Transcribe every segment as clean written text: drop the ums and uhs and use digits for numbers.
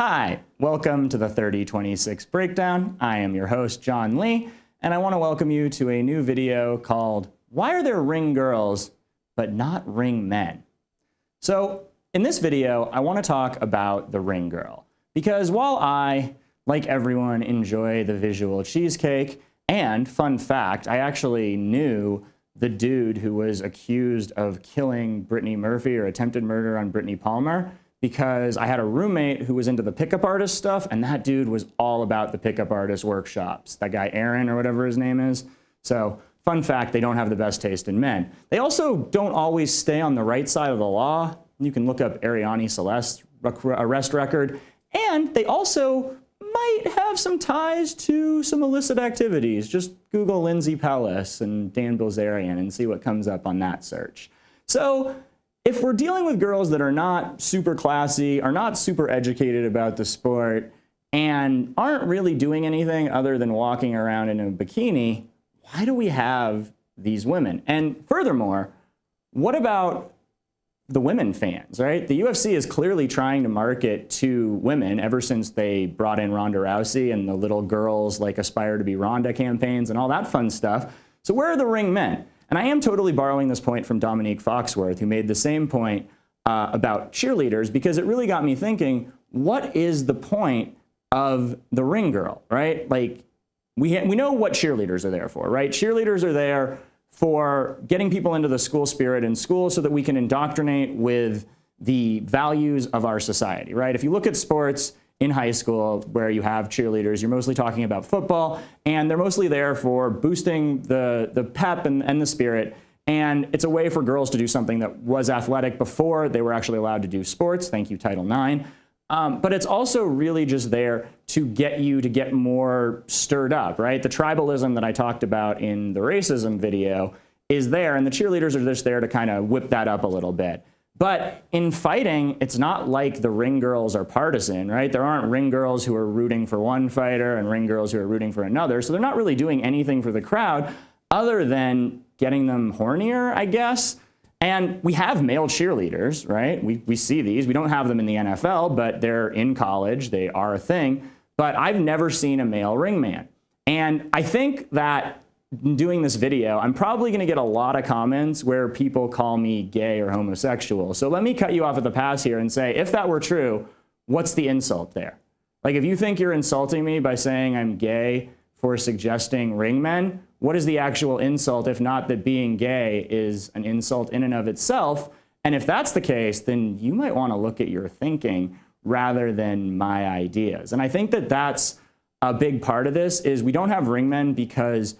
Hi, welcome to the 3026 Breakdown. I am your host, John Lee, and I want to welcome you to a new video called Why Are There Ring Girls But Not Ring Men? So in this video, I want to talk about the ring girl, because while I, like everyone, enjoy the visual cheesecake, and fun fact, I actually knew the dude who was accused of killing Brittany Murphy or attempted murder on Brittany Palmer, because I had a roommate who was into the pickup artist stuff, and that dude was all about the pickup artist workshops. That guy Aaron, or whatever his name is. So fun fact, they don't have the best taste in men. They also don't always stay on the right side of the law. You can look up Ariane Celeste's arrest record, and they also might have some ties to some illicit activities. Just Google Lindsay Pellis and Dan Bilzerian and see what comes up on that search. So if we're dealing with girls that are not super classy, are not super educated about the sport, and aren't really doing anything other than walking around in a bikini, why do we have these women? And furthermore, what about the women fans, right? The UFC is clearly trying to market to women ever since they brought in Ronda Rousey and the little girls like aspire to be Ronda campaigns and all that fun stuff. So where are the ring men? And I am totally borrowing this point from Dominique Foxworth, who made the same point about cheerleaders, because it really got me thinking, what is the point of the ring girl, right? Like, we know what cheerleaders are there for, right? Cheerleaders are there for getting people into the school spirit in school so that we can indoctrinate with the values of our society, right? If you look at sports in high school where you have cheerleaders, you're mostly talking about football, and they're mostly there for boosting the pep and the spirit. And it's a way for girls to do something that was athletic before they were actually allowed to do sports. Thank you, Title IX. But it's also really just there to get you to get more stirred up, right? The tribalism that I talked about in the racism video is there, and the cheerleaders are just there to kind of whip that up a little bit. But in fighting, it's not like the ring girls are partisan, right? There aren't ring girls who are rooting for one fighter and ring girls who are rooting for another. So they're not really doing anything for the crowd other than getting them hornier, I guess. And we have male cheerleaders, right? We see these. We don't have them in the NFL, but they're in college. They are a thing. But I've never seen a male ring man. And I think that in doing this video, I'm probably going to get a lot of comments where people call me gay or homosexual. So let me cut you off at the pass here and say, if that were true, what's the insult there? Like, if you think you're insulting me by saying I'm gay for suggesting ring men, what is the actual insult if not that being gay is an insult in and of itself? And if that's the case, then you might want to look at your thinking rather than my ideas. And I think that that's a big part of this, is we don't have ring men because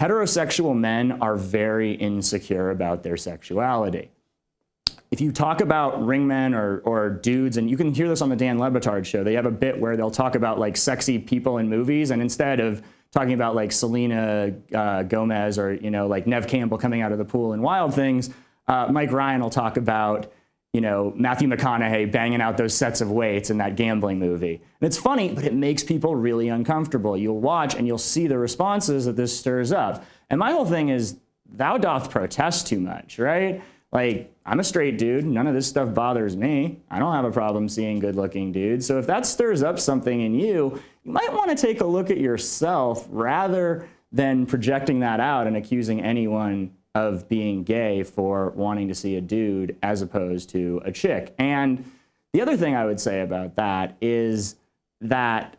heterosexual men are very insecure about their sexuality. If you talk about ring men or dudes, and you can hear this on the Dan Le Batard show, they have a bit where they'll talk about like sexy people in movies, and instead of talking about like Selena Gomez or, you know, like Neve Campbell coming out of the pool in Wild Things, Mike Ryan will talk about, you know, Matthew McConaughey banging out those sets of weights in that gambling movie. And it's funny, but it makes people really uncomfortable. You'll watch and you'll see the responses that this stirs up. And my whole thing is, thou doth protest too much, right? Like, I'm a straight dude. None of this stuff bothers me. I don't have a problem seeing good-looking dudes. So if that stirs up something in you, you might want to take a look at yourself rather than projecting that out and accusing anyone of being gay for wanting to see a dude as opposed to a chick. And the other thing I would say about that is that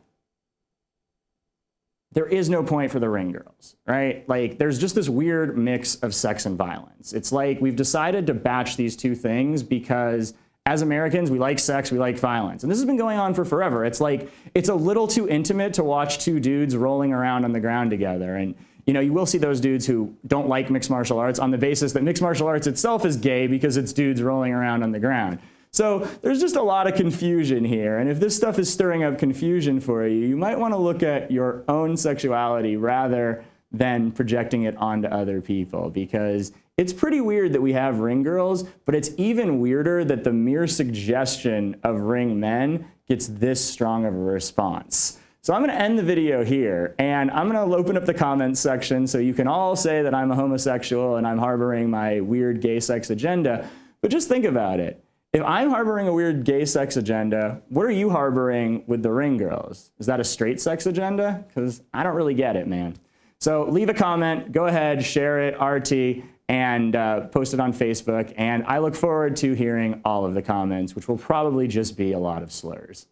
there is no point for the ring girls, right? Like, there's just this weird mix of sex and violence. It's like we've decided to batch these two things because as Americans, we like sex, we like violence. And this has been going on for forever. It's like, it's a little too intimate to watch two dudes rolling around on the ground together. And you know, you will see those dudes who don't like mixed martial arts on the basis that mixed martial arts itself is gay because it's dudes rolling around on the ground. So there's just a lot of confusion here. And if this stuff is stirring up confusion for you, you might want to look at your own sexuality rather than projecting it onto other people, because it's pretty weird that we have ring girls, but it's even weirder that the mere suggestion of ring men gets this strong of a response. So I'm going to end the video here, and I'm going to open up the comments section so you can all say that I'm a homosexual and I'm harboring my weird gay sex agenda. But just think about it. if I'm harboring a weird gay sex agenda, what are you harboring with the ring girls? Is that a straight sex agenda? Because I don't really get it, man. So leave a comment, go ahead, share it, RT, and post it on Facebook. And I look forward to hearing all of the comments, which will probably just be a lot of slurs.